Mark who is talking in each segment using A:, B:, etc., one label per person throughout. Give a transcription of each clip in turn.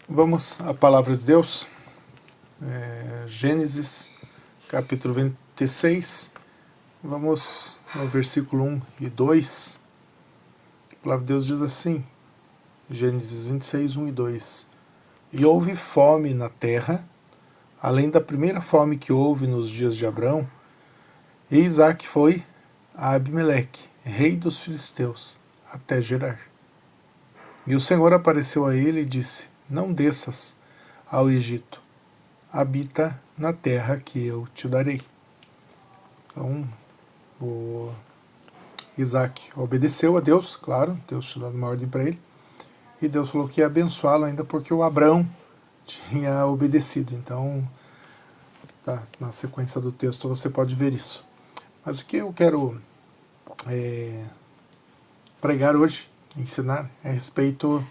A: Vamos à palavra de Deus, Gênesis, capítulo 26, vamos no versículo 1 e 2. A palavra de Deus diz assim, Gênesis 26, 1 e 2. E houve fome na terra, além da primeira fome que houve nos dias de Abrão, e Isaac foi a Abimeleque, rei dos filisteus, até Gerar. E o Senhor apareceu a ele e disse, não desças ao Egito, habita na terra que eu te darei. Então, o Isaac obedeceu a Deus, claro, Deus tinha dado uma ordem para ele, e Deus falou que ia abençoá-lo ainda porque o Abrão tinha obedecido. Então, tá, na sequência do texto você pode ver isso. Mas o que eu quero pregar hoje, ensinar, é a respeito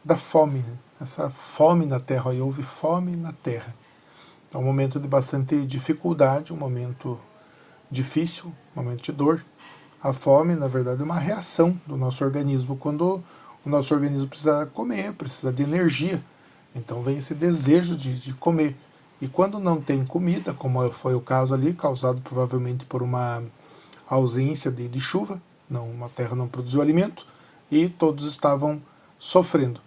A: da fome, né? Essa fome na terra, aí houve fome na terra. É um momento de bastante dificuldade, um momento difícil, um momento de dor. A fome, na verdade, é uma reação do nosso organismo quando o nosso organismo precisa comer, precisa de energia. Então vem esse desejo de comer. E quando não tem comida, como foi o caso ali, causado provavelmente por uma ausência de chuva, a terra não produziu alimento, e todos estavam sofrendo.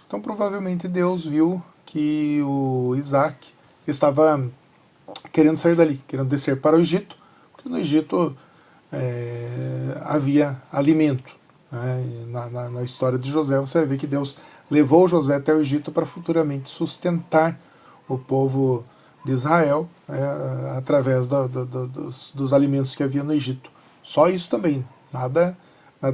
A: Então provavelmente Deus viu que o Isaac estava querendo sair dali, querendo descer para o Egito, porque no Egito havia alimento. Né? Na história de José você vai ver que Deus levou José até o Egito para futuramente sustentar o povo de Israel através dos alimentos que havia no Egito. Só isso também, nada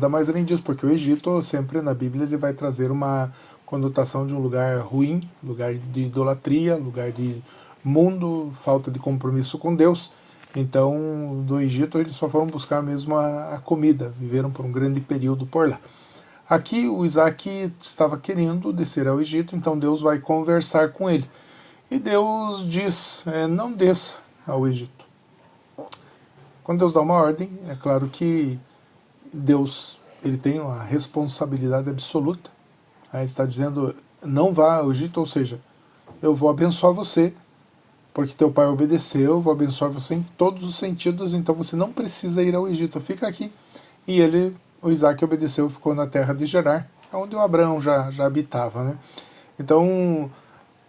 A: mais além disso, porque o Egito sempre na Bíblia ele vai trazer uma conotação de um lugar ruim, lugar de idolatria, lugar de mundo, falta de compromisso com Deus. Então, do Egito eles só foram buscar mesmo a comida, viveram por um grande período por lá. Aqui o Isaac estava querendo descer ao Egito, então Deus vai conversar com ele. E Deus diz, não desça ao Egito. Quando Deus dá uma ordem, é claro que Deus ele tem uma responsabilidade absoluta. Ele está dizendo, não vá ao Egito, ou seja, eu vou abençoar você, porque teu pai obedeceu, eu vou abençoar você em todos os sentidos, então você não precisa ir ao Egito, fica aqui. E o Isaac obedeceu, ficou na terra de Gerar, onde o Abraão já habitava. Né? Então,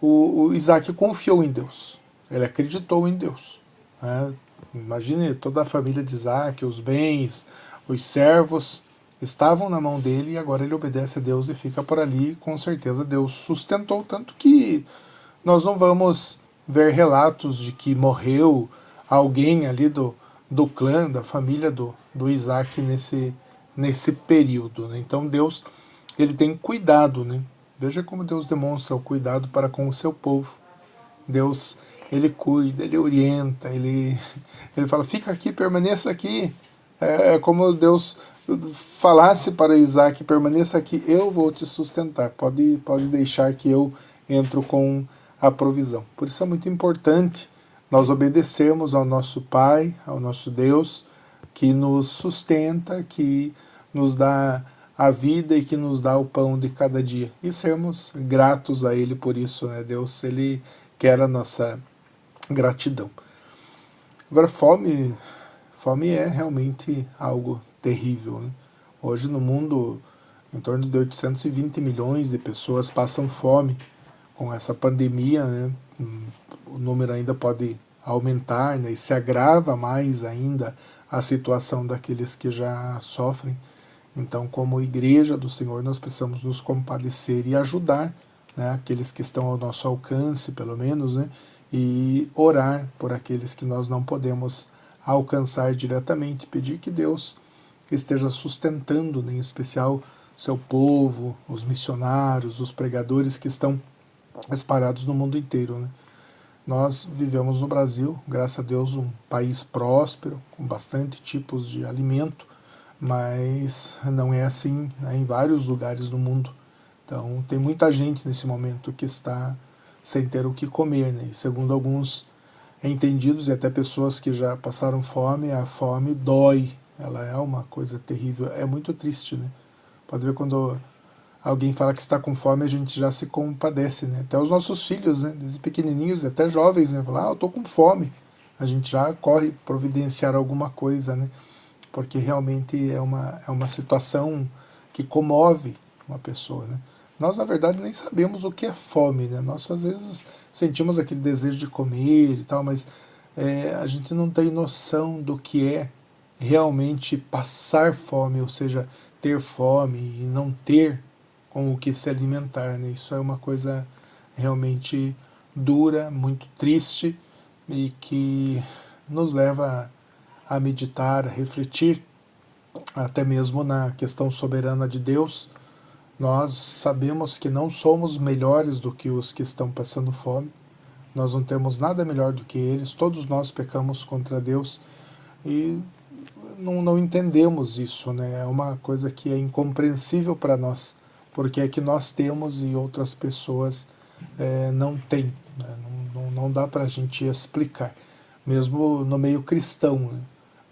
A: o Isaac confiou em Deus, ele acreditou em Deus. Né? Imagine toda a família de Isaac, os bens, os servos estavam na mão dele e agora ele obedece a Deus e fica por ali. Com certeza Deus sustentou, tanto que nós não vamos ver relatos de que morreu alguém ali do clã, da família do Isaac nesse período. Né? Então Deus ele tem cuidado, né? Veja como Deus demonstra o cuidado para com o seu povo. Deus ele cuida, ele orienta, ele fala, fica aqui, permaneça aqui. É como Deus falasse para Isaac, permaneça aqui, eu vou te sustentar, pode deixar que eu entro com a provisão. Por isso é muito importante nós obedecermos ao nosso Pai, ao nosso Deus, que nos sustenta, que nos dá a vida e que nos dá o pão de cada dia. E sermos gratos a Ele por isso. Né? Deus ele quer a nossa gratidão. Agora, fome é realmente algo terrível. Né? Hoje no mundo, em torno de 820 milhões de pessoas passam fome. Com essa pandemia, né? O número ainda pode aumentar, né? E se agrava mais ainda a situação daqueles que já sofrem. Então, como igreja do Senhor, nós precisamos nos compadecer e ajudar, né, aqueles que estão ao nosso alcance, pelo menos, né, e orar por aqueles que nós não podemos alcançar diretamente, pedir que Deus esteja sustentando, né, em especial seu povo, os missionários, os pregadores que estão espalhados no mundo inteiro. Né. Nós vivemos no Brasil, graças a Deus, um país próspero, com bastante tipos de alimento, mas não é assim, né, em vários lugares do mundo. Então tem muita gente nesse momento que está sem ter o que comer, né? E segundo alguns entendidos e até pessoas que já passaram fome, a fome dói, ela é uma coisa terrível, é muito triste, né? Pode ver quando alguém fala que está com fome, a gente já se compadece, né? Até os nossos filhos, né? Desde pequenininhos, até jovens, né? Falam, eu tô com fome. A gente já corre providenciar alguma coisa, né? Porque realmente é uma situação que comove uma pessoa, né? Nós, na verdade, nem sabemos o que é fome, né? Nós, às vezes, sentimos aquele desejo de comer e tal, mas a gente não tem noção do que é realmente passar fome, ou seja, ter fome e não ter com o que se alimentar, né? Isso é uma coisa realmente dura, muito triste e que nos leva a meditar, a refletir, até mesmo na questão soberana de Deus. Nós sabemos que não somos melhores do que os que estão passando fome, nós não temos nada melhor do que eles, todos nós pecamos contra Deus e não entendemos isso, né? É uma coisa que é incompreensível para nós, porque é que nós temos e outras pessoas não têm, né? Não dá para a gente explicar, mesmo no meio cristão, né?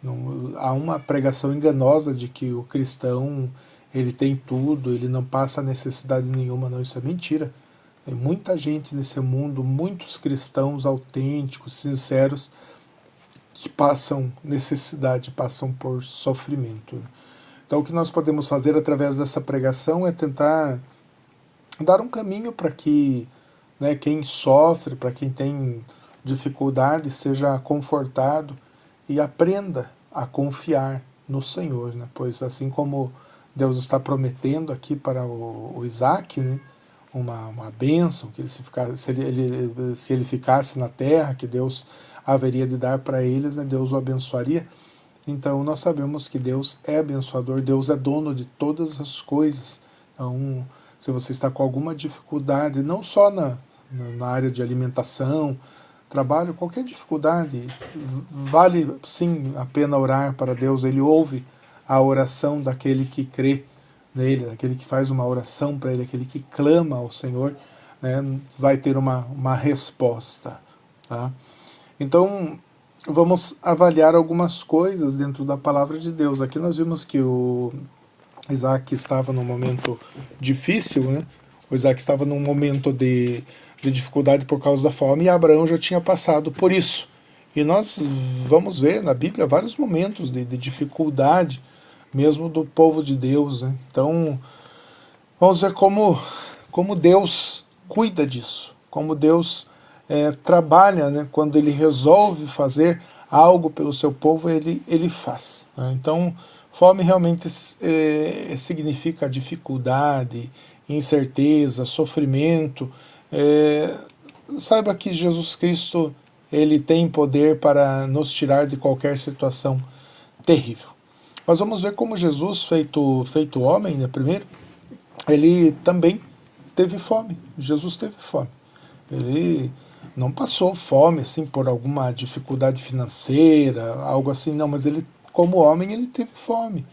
A: Não, há uma pregação enganosa de que o cristão ele tem tudo, ele não passa necessidade nenhuma, não, isso é mentira. Tem muita gente nesse mundo, muitos cristãos autênticos, sinceros, que passam necessidade, passam por sofrimento. Então o que nós podemos fazer através dessa pregação é tentar dar um caminho para que, né, quem sofre, para quem tem dificuldade, seja confortado e aprenda a confiar no Senhor, né? Pois assim como Deus está prometendo aqui para o Isaac, né, uma bênção, que ele se ele ficasse na terra, que Deus haveria de dar para eles, né, Deus o abençoaria. Então nós sabemos que Deus é abençoador, Deus é dono de todas as coisas. Então, se você está com alguma dificuldade, não só na área de alimentação, trabalho, qualquer dificuldade, vale sim a pena orar para Deus. Ele ouve a oração daquele que crê nele, daquele que faz uma oração para ele, aquele que clama ao Senhor, né, vai ter uma resposta. Tá? Então, vamos avaliar algumas coisas dentro da palavra de Deus. Aqui nós vimos que o Isaac estava num momento difícil, né? O Isaac estava num momento de dificuldade por causa da fome e Abraão já tinha passado por isso. E nós vamos ver na Bíblia vários momentos de dificuldade, mesmo do povo de Deus, né? Então, vamos ver como Deus cuida disso, como Deus trabalha, né? Quando Ele resolve fazer algo pelo seu povo, Ele faz, né? Então, fome realmente significa dificuldade, incerteza, sofrimento. Saiba que Jesus Cristo ele tem poder para nos tirar de qualquer situação terrível. Mas vamos ver como Jesus, feito homem, né, primeiro, ele também teve fome. Jesus teve fome. Ele não passou fome assim por alguma dificuldade financeira, algo assim, não, mas ele, como homem, ele teve fome.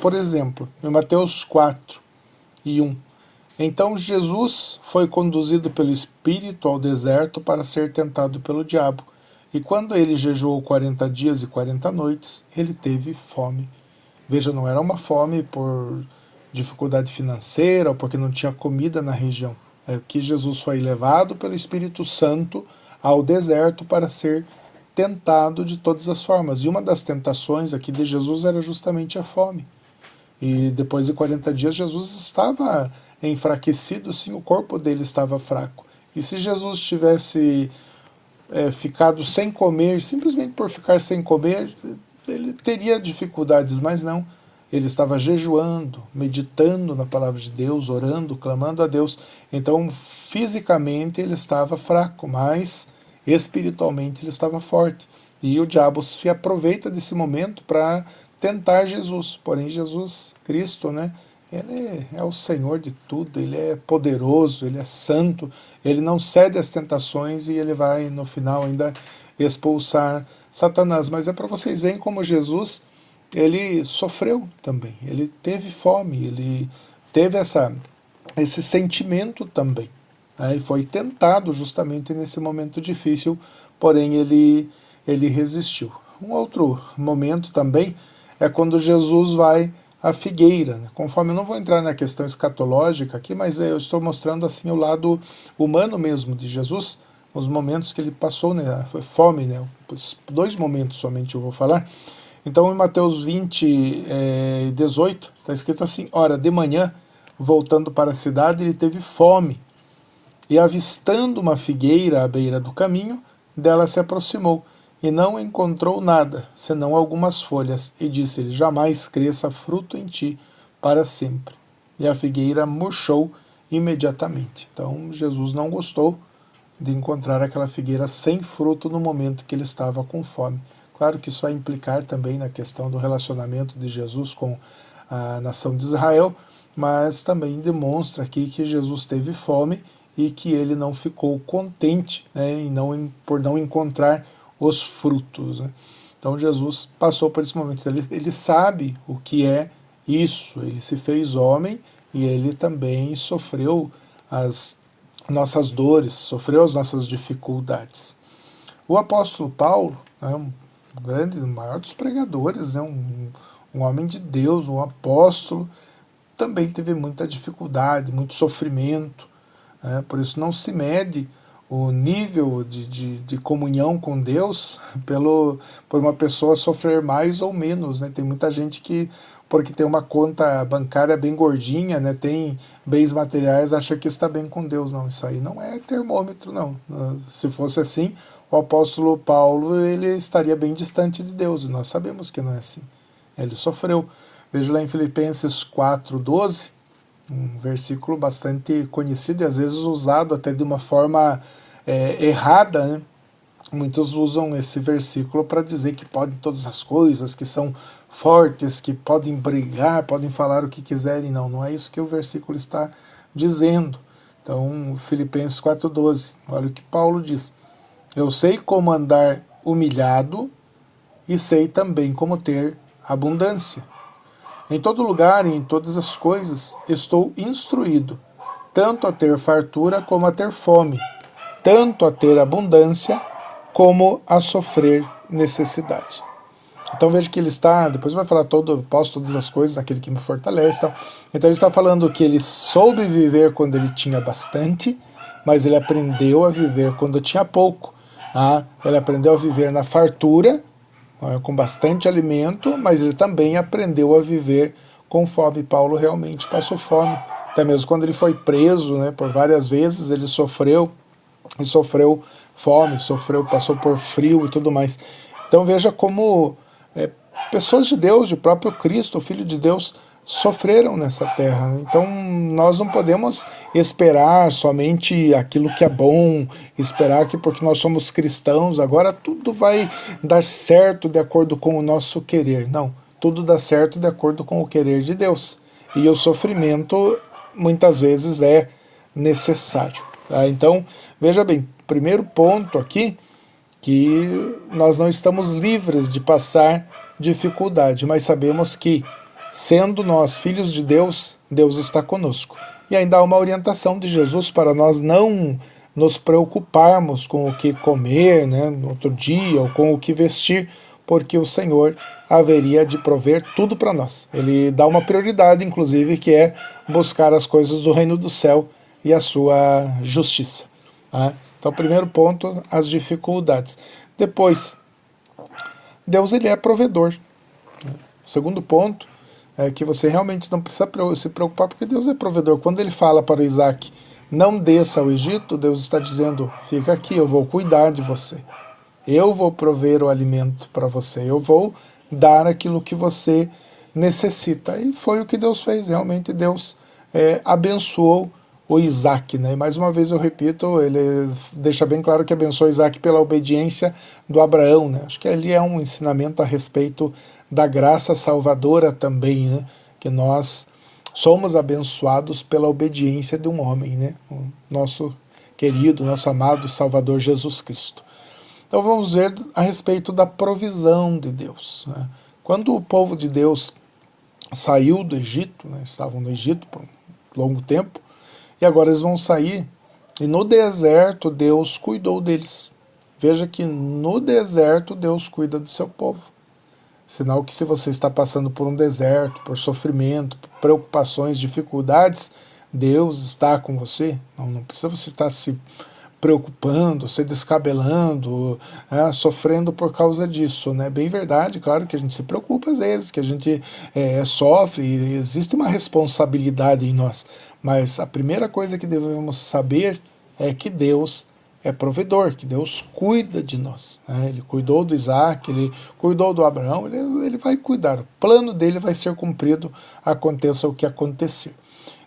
A: Por exemplo, em Mateus 4:1, então Jesus foi conduzido pelo Espírito ao deserto para ser tentado pelo diabo. E quando ele jejuou 40 dias e 40 noites, ele teve fome. Veja, não era uma fome por dificuldade financeira ou porque não tinha comida na região. É que Jesus foi levado pelo Espírito Santo ao deserto para ser tentado de todas as formas. E uma das tentações aqui de Jesus era justamente a fome. E depois de 40 dias, Jesus estava enfraquecido, sim, o corpo dele estava fraco. E se Jesus tivesse ficado sem comer, simplesmente por ficar sem comer, ele teria dificuldades, mas não. Ele estava jejuando, meditando na palavra de Deus, orando, clamando a Deus. Então, fisicamente ele estava fraco, mas espiritualmente ele estava forte. E o diabo se aproveita desse momento para tentar Jesus. Porém, Jesus Cristo, né, ele é o Senhor de tudo, ele é poderoso, ele é santo, ele não cede às tentações e ele vai, no final, ainda expulsar Satanás. Mas é para vocês verem como Jesus, ele sofreu também, ele teve fome, ele teve esse sentimento também. Né, e foi tentado justamente nesse momento difícil, porém ele resistiu. Um outro momento também é quando Jesus vai a figueira, né? Conforme, eu não vou entrar na questão escatológica aqui, mas eu estou mostrando assim o lado humano mesmo de Jesus, os momentos que ele passou, né? Foi fome, né? 2 momentos somente eu vou falar. Então, em Mateus 20, 18, está escrito assim: ora, de manhã, voltando para a cidade, ele teve fome, e avistando uma figueira à beira do caminho, dela se aproximou, e não encontrou nada, senão algumas folhas, e disse-lhe: jamais cresça fruto em ti para sempre. E a figueira murchou imediatamente. Então, Jesus não gostou de encontrar aquela figueira sem fruto no momento que ele estava com fome. Claro que isso vai implicar também na questão do relacionamento de Jesus com a nação de Israel, mas também demonstra aqui que Jesus teve fome e que ele não ficou contente, né, por não encontrar os frutos. Né. Então Jesus passou por esse momento. Ele sabe o que é isso. Ele se fez homem e ele também sofreu as nossas dores, sofreu as nossas dificuldades. O apóstolo Paulo, né, um grande, o maior dos pregadores, né, um homem de Deus, um apóstolo, também teve muita dificuldade, muito sofrimento. Né, por isso não se mede o nível de comunhão com Deus por uma pessoa sofrer mais ou menos. Né. Tem muita gente que, porque tem uma conta bancária bem gordinha, né, tem bens materiais, acha que está bem com Deus. Não, isso aí não é termômetro, não. Se fosse assim, o apóstolo Paulo ele estaria bem distante de Deus, e nós sabemos que não é assim. Ele sofreu. Veja lá em Filipenses 4:12, um versículo bastante conhecido e às vezes usado até de uma forma errada, né? Muitos usam esse versículo para dizer que podem todas as coisas, que são fortes, que podem brigar, podem falar o que quiserem. Não, não é isso que o versículo está dizendo. Então, Filipenses 4:12, olha o que Paulo diz: eu sei como andar humilhado e sei também como ter abundância. Em todo lugar e em todas as coisas estou instruído, tanto a ter fartura como a ter fome, tanto a ter abundância como a sofrer necessidade. Então veja que ele está, depois vai falar posso todas as coisas naquele que me fortalece. Então ele está falando que ele soube viver quando ele tinha bastante, mas ele aprendeu a viver quando tinha pouco. Ele aprendeu a viver na fartura, com bastante alimento, mas ele também aprendeu a viver com fome. Paulo realmente passou fome. Até mesmo quando ele foi preso, né, por várias vezes, ele sofreu fome, passou por frio e tudo mais. Então veja como pessoas de Deus, o próprio Cristo, o Filho de Deus, sofreram nessa terra. Então nós não podemos esperar somente aquilo que é bom, esperar que porque nós somos cristãos agora tudo vai dar certo de acordo com o nosso querer. Não, tudo dá certo de acordo com o querer de Deus. E o sofrimento muitas vezes é necessário. Então veja bem, primeiro ponto aqui, que nós não estamos livres de passar dificuldade, mas sabemos que, sendo nós filhos de Deus, Deus está conosco. E ainda há uma orientação de Jesus para nós não nos preocuparmos com o que comer, né, no outro dia, ou com o que vestir, porque o Senhor haveria de prover tudo para nós. Ele dá uma prioridade, inclusive, que é buscar as coisas do reino do céu e a sua justiça. Então, primeiro ponto, as dificuldades. Depois, Deus ele é provedor. O segundo ponto é que você realmente não precisa se preocupar, porque Deus é provedor. Quando ele fala para Isaac, não desça ao Egito, Deus está dizendo, fica aqui, eu vou cuidar de você. Eu vou prover o alimento para você, eu vou dar aquilo que você necessita. E foi o que Deus fez, realmente Deus abençoou o Isaac, né? E mais uma vez eu repito, ele deixa bem claro que abençoou Isaac pela obediência do Abraão, né? Acho que ali é um ensinamento a respeito da graça salvadora também, né? Que nós somos abençoados pela obediência de um homem, né? O nosso querido, nosso amado Salvador Jesus Cristo. Então vamos ver a respeito da provisão de Deus, né? Quando o povo de Deus saiu do Egito, né? Estavam no Egito por um longo tempo, e agora eles vão sair, e no deserto Deus cuidou deles. Veja que no deserto Deus cuida do seu povo. Sinal que se você está passando por um deserto, por sofrimento, por preocupações, dificuldades, Deus está com você. Não precisa você estar se preocupando, se descabelando, sofrendo por causa disso, né? Bem verdade, claro que a gente se preocupa às vezes, que a gente sofre, e existe uma responsabilidade em nós, mas a primeira coisa que devemos saber é que Deus é provedor, que Deus cuida de nós. Né? Ele cuidou do Isaac, ele cuidou do Abraão, ele vai cuidar. O plano dele vai ser cumprido, aconteça o que acontecer.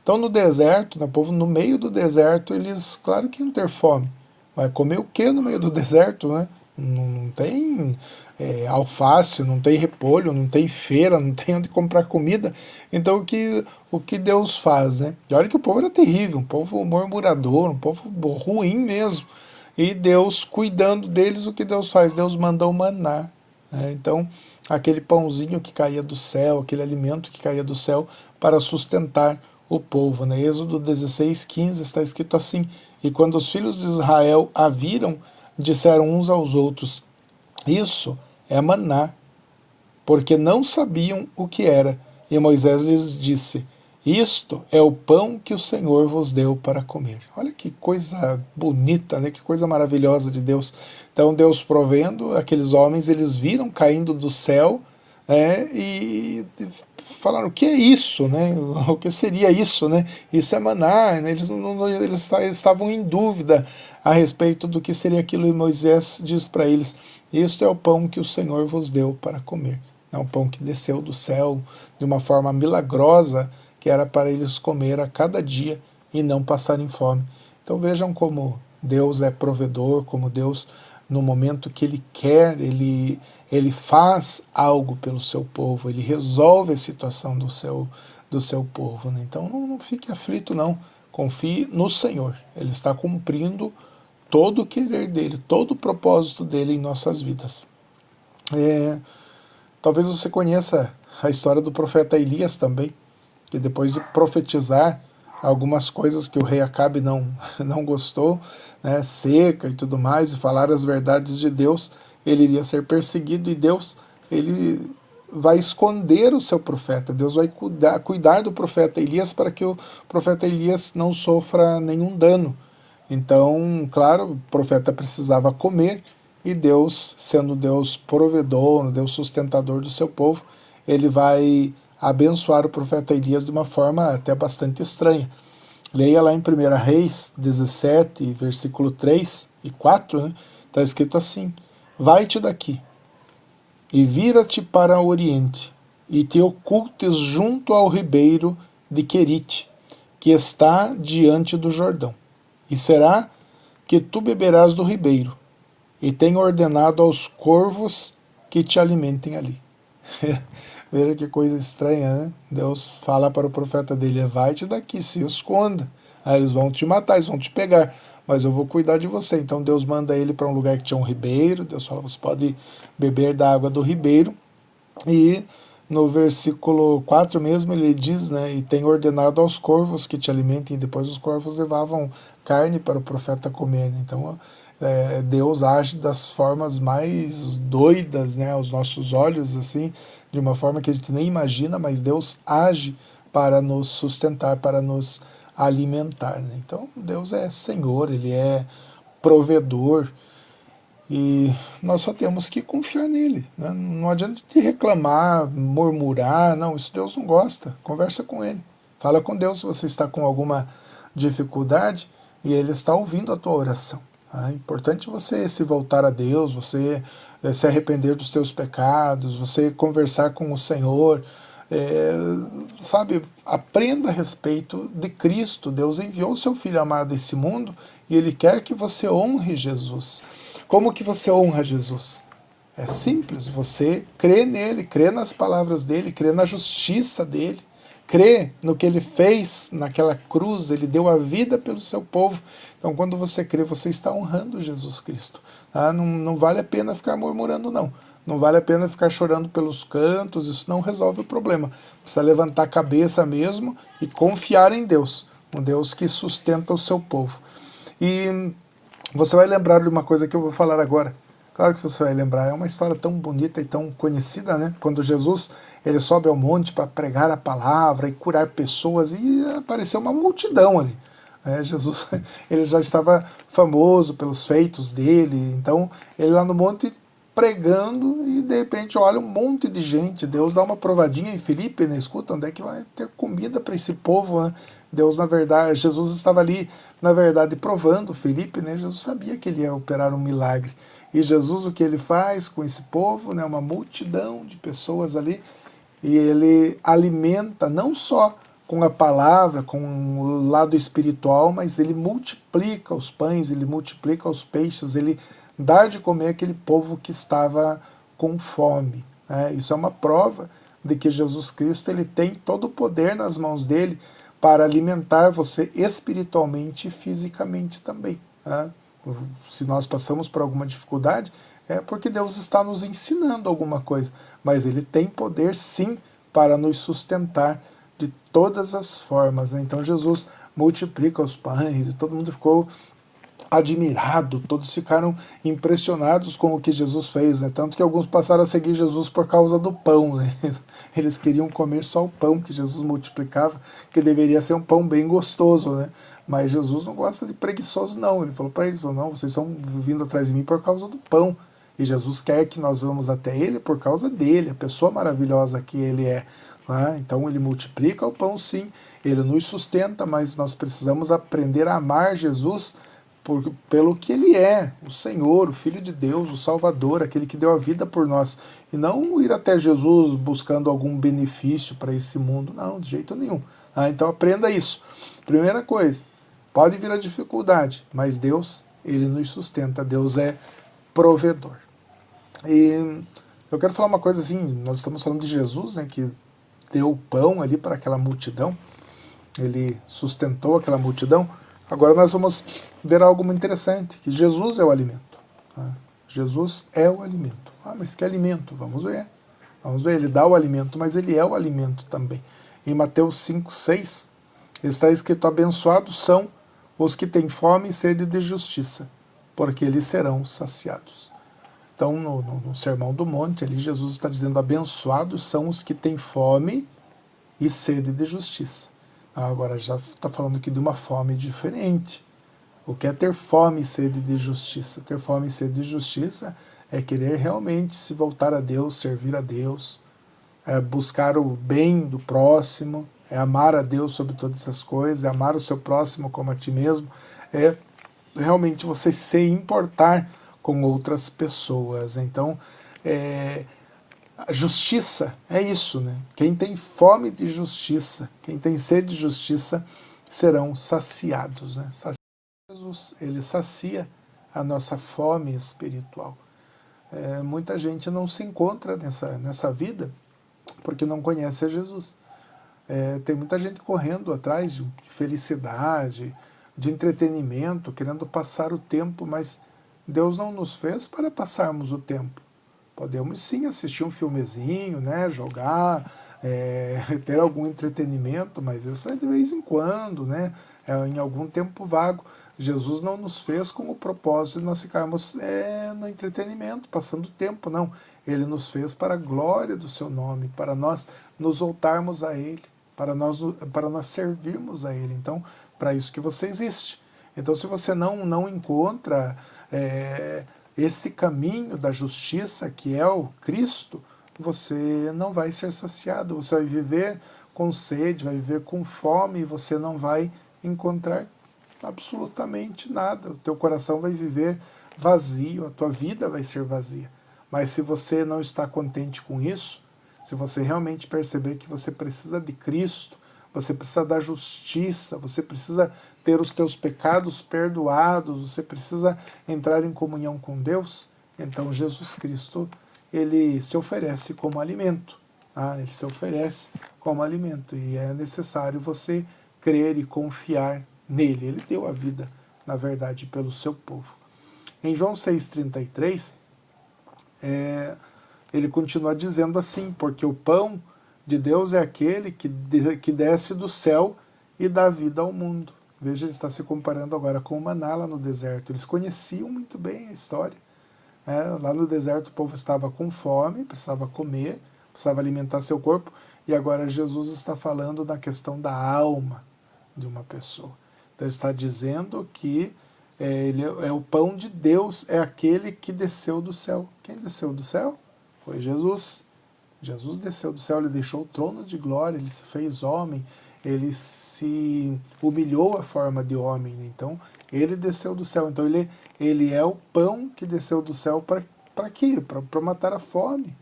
A: Então no deserto, o povo no meio do deserto, eles, claro que não ter fome. Vai comer o que no meio do deserto, né? Não tem alface, não tem repolho, não tem feira, não tem onde comprar comida. Então o que Deus faz, né? E olha que o povo era terrível, um povo murmurador, um povo ruim mesmo. E Deus cuidando deles, o que Deus faz? Deus manda o maná. Né? Então aquele pãozinho que caía do céu, aquele alimento que caía do céu para sustentar o povo. Né? Êxodo 16:15 está escrito assim: e quando os filhos de Israel a viram, disseram uns aos outros: isso é maná, porque não sabiam o que era. E Moisés lhes disse: isto é o pão que o Senhor vos deu para comer. Olha que coisa bonita, né? Que coisa maravilhosa de Deus. Então Deus provendo, aqueles homens, eles viram caindo do céu, e falaram: o que é isso, né? O que seria isso, né? Isso é maná, né? Eles estavam em dúvida a respeito do que seria aquilo, e Moisés diz para eles: isto é o pão que o Senhor vos deu para comer. É um pão que desceu do céu de uma forma milagrosa, que era para eles comer a cada dia e não passarem fome. Então vejam como Deus é provedor, como Deus, no momento que Ele quer, Ele faz algo pelo seu povo, Ele resolve a situação do seu povo. Né? Então não fique aflito não, confie no Senhor, Ele está cumprindo todo o querer dEle, todo o propósito dEle em nossas vidas. Talvez você conheça a história do profeta Elias também, que depois de profetizar algumas coisas que o rei Acabe não gostou, né, seca e tudo mais, e falar as verdades de Deus, ele iria ser perseguido, e Deus ele vai esconder o seu profeta, Deus vai cuidar do profeta Elias para que o profeta Elias não sofra nenhum dano. Então, claro, o profeta precisava comer, e Deus, sendo Deus provedor, Deus sustentador do seu povo, ele vai abençoar o profeta Elias de uma forma até bastante estranha. Leia lá em 1 Reis 17, versículo 3 e 4, né? Está escrito assim: vai-te daqui, e vira-te para o oriente, e te ocultes junto ao ribeiro de Querite, que está diante do Jordão. E será que tu beberás do ribeiro, e tenho ordenado aos corvos que te alimentem ali. Veja que coisa estranha, né? Deus fala para o profeta dele: vai-te daqui, se esconda. Aí eles vão te matar, eles vão te pegar, mas eu vou cuidar de você. Então Deus manda ele para um lugar que tinha um ribeiro. Deus fala: você pode beber da água do ribeiro. E no versículo 4 mesmo ele diz, né, e tem ordenado aos corvos que te alimentem. E depois os corvos levavam carne para o profeta comer. Né? Então Deus age das formas mais doidas, né, aos nossos olhos, assim, de uma forma que a gente nem imagina, mas Deus age para nos sustentar, para nos alimentar. Né? Então Deus é Senhor, Ele é provedor, e nós só temos que confiar nele. Né? Não adianta de reclamar, murmurar, não, isso Deus não gosta. Conversa com ele. Fala com Deus se você está com alguma dificuldade, e Ele está ouvindo a tua oração. É importante você se voltar a Deus, você se arrepender dos teus pecados, você conversar com o Senhor, sabe, aprenda a respeito de Cristo. Deus enviou o seu Filho amado a esse mundo, e Ele quer que você honre Jesus. Como que você honra Jesus? É simples, você crê nele, crê nas palavras dele, crê na justiça dele, crê no que ele fez naquela cruz, ele deu a vida pelo seu povo. Então quando você crê, você está honrando Jesus Cristo. Tá? Não vale a pena ficar murmurando, não. Não vale a pena ficar chorando pelos cantos, isso não resolve o problema. Precisa levantar a cabeça mesmo e confiar em Deus, um Deus que sustenta o seu povo. E você vai lembrar de uma coisa que eu vou falar agora. Claro que você vai lembrar, é uma história tão bonita e tão conhecida, né? Quando Jesus ele sobe ao monte para pregar a palavra e curar pessoas, e apareceu uma multidão ali. Jesus ele já estava famoso pelos feitos dele, então ele lá no monte pregando e de repente olha um monte de gente. Deus dá uma provadinha em Filipe, né? Escuta, onde é que vai ter comida para esse povo, né? Deus, na verdade, Jesus estava ali, na verdade, provando Filipe, né? Jesus sabia que ele ia operar um milagre. E Jesus, o que ele faz com esse povo, né? Uma multidão de pessoas ali, e ele alimenta não só com a palavra, com o lado espiritual, mas ele multiplica os pães, ele multiplica os peixes, ele dá de comer aquele povo que estava com fome. Né? Isso é uma prova de que Jesus Cristo ele tem todo o poder nas mãos dele para alimentar você espiritualmente e fisicamente também. Né? Se nós passamos por alguma dificuldade, é porque Deus está nos ensinando alguma coisa, mas Ele tem poder sim para nos sustentar de todas as formas. Né? Então Jesus multiplica os pães e todo mundo ficou admirado, todos ficaram impressionados com o que Jesus fez, né? Tanto que alguns passaram a seguir Jesus por causa do pão, né? Eles queriam comer só o pão que Jesus multiplicava, que deveria ser um pão bem gostoso, né? Mas Jesus não gosta de preguiçosos, não. Ele falou para eles, falou, não, vocês estão vindo atrás de mim por causa do pão. E Jesus quer que nós vamos até ele por causa dele, a pessoa maravilhosa que ele é. Né? Então ele multiplica o pão, sim, ele nos sustenta, mas nós precisamos aprender a amar Jesus pelo que ele é, o Senhor, o Filho de Deus, o Salvador, aquele que deu a vida por nós. E não ir até Jesus buscando algum benefício para esse mundo, não, de jeito nenhum. Então aprenda isso. Primeira coisa, pode vir a dificuldade, mas Deus, ele nos sustenta, Deus é provedor. E eu quero falar uma coisa assim, nós estamos falando de Jesus, né, que deu o pão ali para aquela multidão, ele sustentou aquela multidão. Agora nós vamos ver algo muito interessante, que Jesus é o alimento. Tá? Jesus é o alimento. Mas que alimento? Vamos ver. Vamos ver, ele dá o alimento, mas ele é o alimento também. Em Mateus 5,6, está escrito, abençoados são os que têm fome e sede de justiça, porque eles serão saciados. Então, no Sermão do Monte, ali Jesus está dizendo, abençoados são os que têm fome e sede de justiça. Agora já está falando aqui de uma fome diferente. O que é ter fome e sede de justiça? Ter fome e sede de justiça é querer realmente se voltar a Deus, servir a Deus, é buscar o bem do próximo, é amar a Deus sobre todas essas coisas, é amar o seu próximo como a ti mesmo, é realmente você se importar com outras pessoas. Então, a justiça é isso, né? Quem tem fome de justiça, quem tem sede de justiça, serão saciados, né? Jesus, ele sacia a nossa fome espiritual. Muita gente não se encontra nessa vida porque não conhece a Jesus. Tem muita gente correndo atrás de felicidade, de entretenimento, querendo passar o tempo, mas Deus não nos fez para passarmos o tempo. Podemos sim assistir um filmezinho, né, jogar, ter algum entretenimento, mas isso é de vez em quando, né, em algum tempo vago. Jesus não nos fez com o propósito de nós ficarmos no entretenimento, passando tempo, não. Ele nos fez para a glória do seu nome, para nós nos voltarmos a Ele, para nós servirmos a Ele. Então, para isso que você existe. Então, se você não encontra esse caminho da justiça, que é o Cristo, você não vai ser saciado, você vai viver com sede, vai viver com fome, e você não vai encontrar absolutamente nada. O teu coração vai viver vazio, a tua vida vai ser vazia. Mas se você não está contente com isso, se você realmente perceber que você precisa de Cristo, você precisa da justiça, você precisa ter os teus pecados perdoados, você precisa entrar em comunhão com Deus, então Jesus Cristo, ele se oferece como alimento. Ele se oferece como alimento e é necessário você crer e confiar nele. Ele deu a vida, na verdade, pelo seu povo. Em João 6,33, ele continua dizendo assim, porque o pão de Deus é aquele que desce do céu e dá vida ao mundo. Veja, ele está se comparando agora com o maná lá no deserto. Eles conheciam muito bem a história. Lá no deserto o povo estava com fome, precisava comer, precisava alimentar seu corpo, e agora Jesus está falando da questão da alma de uma pessoa. Então ele está dizendo que ele é o pão de Deus, é aquele que desceu do céu. Quem desceu do céu? Foi Jesus. Jesus desceu do céu, ele deixou o trono de glória, ele se fez homem, ele se humilhou à forma de homem. Então, ele desceu do céu. Então, ele é o pão que desceu do céu para quê? Para matar a fome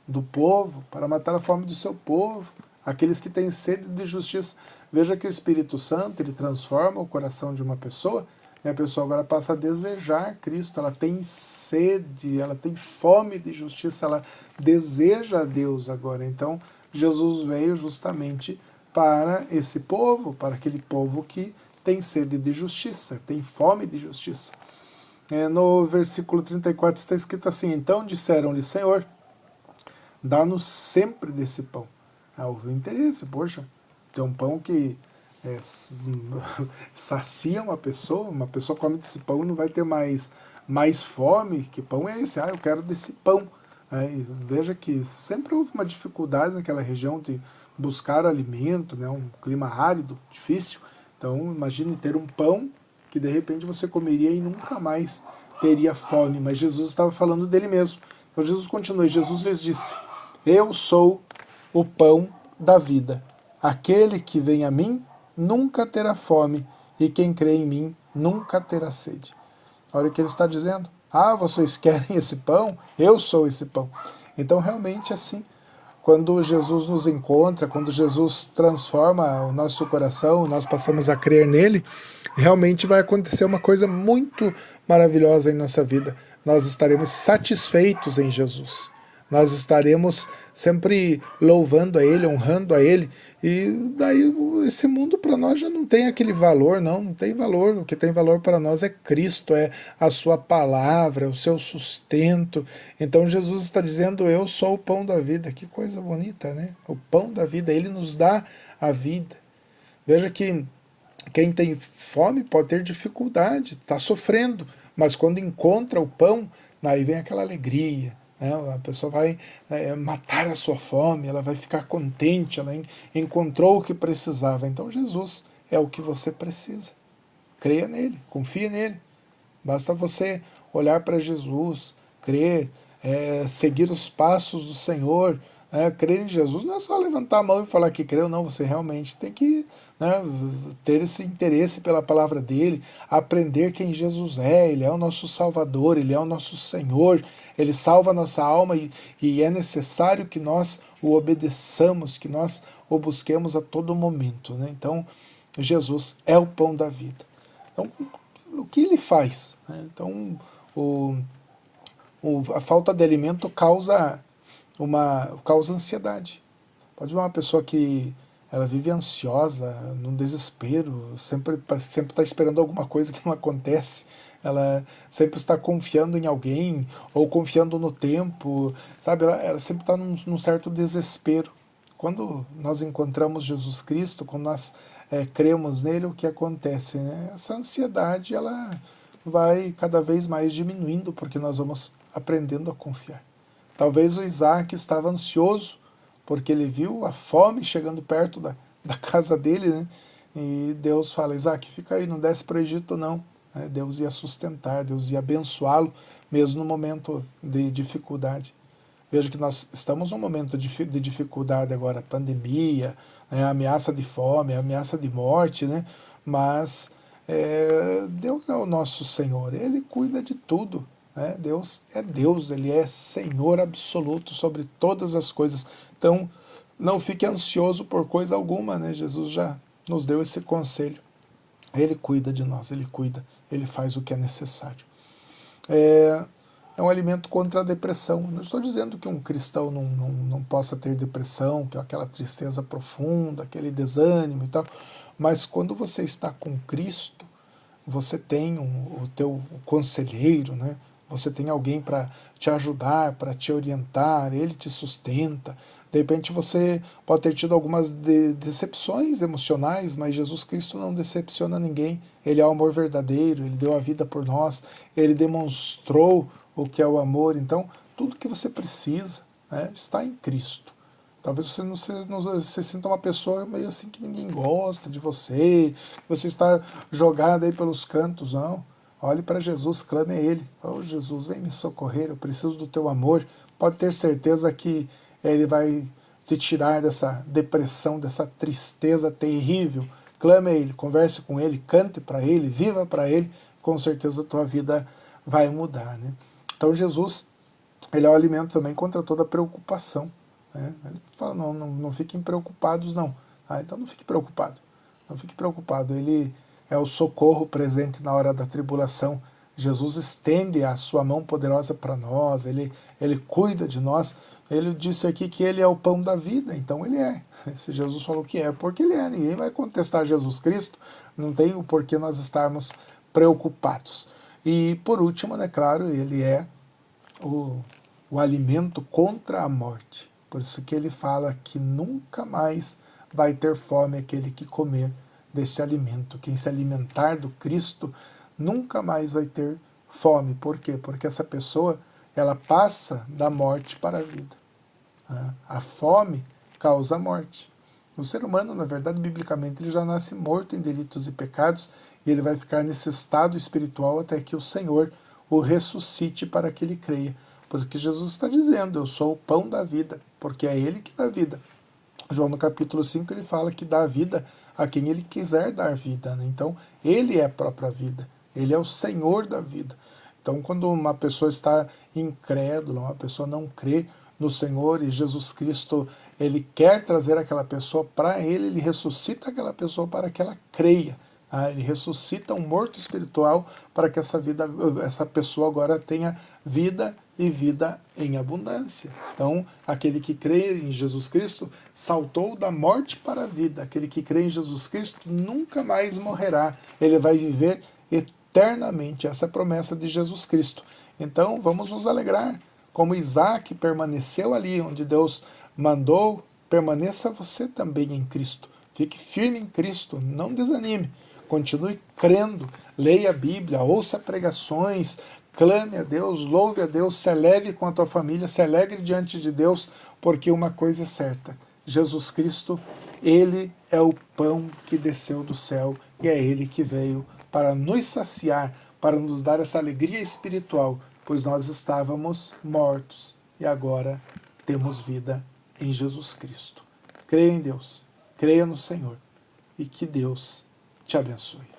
A: do povo, para matar a fome do seu povo, aqueles que têm sede de justiça. Veja que o Espírito Santo, ele transforma o coração de uma pessoa, e a pessoa agora passa a desejar Cristo, ela tem sede, ela tem fome de justiça, ela deseja a Deus agora. Então, Jesus veio justamente para esse povo, para aquele povo que tem sede de justiça, tem fome de justiça. No versículo 34 está escrito assim: então disseram-lhe, Senhor, dá-nos sempre desse pão. Houve interesse, poxa, tem um pão que sacia uma pessoa come desse pão e não vai ter mais fome. Que pão é esse? Eu quero desse pão. Veja que sempre houve uma dificuldade naquela região de buscar alimento, né, um clima árido, difícil. Então imagine ter um pão que de repente você comeria e nunca mais teria fome. Mas Jesus estava falando dele mesmo. Então Jesus continua, e Jesus lhes disse: eu sou o pão da vida. Aquele que vem a mim nunca terá fome, e quem crê em mim nunca terá sede. Olha o que ele está dizendo. Vocês querem esse pão? Eu sou esse pão. Então realmente assim, quando Jesus nos encontra, quando Jesus transforma o nosso coração, nós passamos a crer nele, realmente vai acontecer uma coisa muito maravilhosa em nossa vida. Nós estaremos satisfeitos em Jesus. Nós estaremos sempre louvando a Ele, honrando a Ele, e daí esse mundo para nós já não tem aquele valor, não tem valor. O que tem valor para nós é Cristo, é a sua palavra, é o seu sustento. Então Jesus está dizendo: eu sou o pão da vida. Que coisa bonita, né? O pão da vida, Ele nos dá a vida. Veja que quem tem fome pode ter dificuldade, está sofrendo, mas quando encontra o pão, aí vem aquela alegria. A pessoa vai matar a sua fome, ela vai ficar contente, ela encontrou o que precisava. Então Jesus é o que você precisa. Creia nele, confia nele. Basta você olhar para Jesus, crer, seguir os passos do Senhor. Crer em Jesus não é só levantar a mão e falar que creu, não. Você realmente tem que ter esse interesse pela palavra dele, aprender quem Jesus é. Ele é o nosso Salvador, ele é o nosso Senhor, ele salva a nossa alma, e é necessário que nós o obedeçamos, que nós o busquemos a todo momento. Então, Jesus é o pão da vida. Então, o que ele faz? Então, a falta de alimento causa ansiedade. Pode ver uma pessoa que ela vive ansiosa, num desespero, sempre está esperando alguma coisa que não acontece, ela sempre está confiando em alguém, ou confiando no tempo, sabe? Ela sempre está num certo desespero. Quando nós encontramos Jesus Cristo, quando nós cremos nele, o que acontece? Essa ansiedade ela vai cada vez mais diminuindo, porque nós vamos aprendendo a confiar. Talvez o Isaac estava ansioso, porque ele viu a fome chegando perto da casa dele, né? E Deus fala: Isaac, fica aí, não desce para o Egito não. Deus ia sustentar, Deus ia abençoá-lo, mesmo no momento de dificuldade. Veja que nós estamos num momento de dificuldade agora, pandemia, ameaça de fome, ameaça de morte, né? Mas Deus é o nosso Senhor, Ele cuida de tudo. Deus é Deus, Ele é Senhor absoluto sobre todas as coisas. Então, não fique ansioso por coisa alguma, né? Jesus já nos deu esse conselho. Ele cuida de nós, Ele cuida, Ele faz o que é necessário. É um alimento contra a depressão. Não estou dizendo que um cristão não possa ter depressão, que é aquela tristeza profunda, aquele desânimo e tal, mas quando você está com Cristo, você tem o teu conselheiro, né? Você tem alguém para te ajudar, para te orientar, ele te sustenta. De repente você pode ter tido algumas decepções emocionais, mas Jesus Cristo não decepciona ninguém. Ele é o amor verdadeiro, ele deu a vida por nós, ele demonstrou o que é o amor. Então, tudo que você precisa, né, está em Cristo. Talvez você você sinta uma pessoa meio assim que ninguém gosta de você, que você está jogado aí pelos cantos, não. Olhe para Jesus, clame a Ele. Oh, Jesus, vem me socorrer, eu preciso do teu amor. Pode ter certeza que Ele vai te tirar dessa depressão, dessa tristeza terrível. Clame a Ele, converse com Ele, cante para Ele, viva para Ele. Com certeza a tua vida vai mudar, né? Então Jesus, Ele é o alimento também contra toda preocupação, né? Ele fala, não fiquem preocupados não. Ah, então não fique preocupado. Não fique preocupado. Ele é o socorro presente na hora da tribulação. Jesus estende a sua mão poderosa para nós, ele cuida de nós. Ele disse aqui que ele é o pão da vida, então ele é. Se Jesus falou que é, porque ele é. Ninguém vai contestar Jesus Cristo, não tem o porquê nós estarmos preocupados. E por último, né, claro, ele é o alimento contra a morte. Por isso que ele fala que nunca mais vai ter fome aquele que comer desse alimento. Quem se alimentar do Cristo nunca mais vai ter fome. Por quê? Porque essa pessoa, ela passa da morte para a vida. A fome causa a morte. O ser humano, na verdade, biblicamente, ele já nasce morto em delitos e pecados, e ele vai ficar nesse estado espiritual até que o Senhor o ressuscite para que ele creia. Porque Jesus está dizendo, eu sou o pão da vida, porque é Ele que dá vida. João no capítulo 5 ele fala que dá vida a quem Ele quiser dar vida, né? Então, Ele é a própria vida, Ele é o Senhor da vida. Então, quando uma pessoa está incrédula, uma pessoa não crê no Senhor e Jesus Cristo, Ele quer trazer aquela pessoa para Ele ressuscita aquela pessoa para que ela creia. Ele ressuscita um morto espiritual para que essa pessoa agora tenha vida e vida em abundância. Então, aquele que crê em Jesus Cristo saltou da morte para a vida. Aquele que crê em Jesus Cristo nunca mais morrerá. Ele vai viver eternamente. Essa é a promessa de Jesus Cristo. Então, vamos nos alegrar. Como Isaac permaneceu ali onde Deus mandou, permaneça você também em Cristo. Fique firme em Cristo, não desanime. Continue crendo, leia a Bíblia, ouça pregações, clame a Deus, louve a Deus, se alegre com a tua família, se alegre diante de Deus, porque uma coisa é certa, Jesus Cristo, Ele é o pão que desceu do céu e é Ele que veio para nos saciar, para nos dar essa alegria espiritual, pois nós estávamos mortos e agora temos vida em Jesus Cristo. Creia em Deus, creia no Senhor e que Deus te abençoe.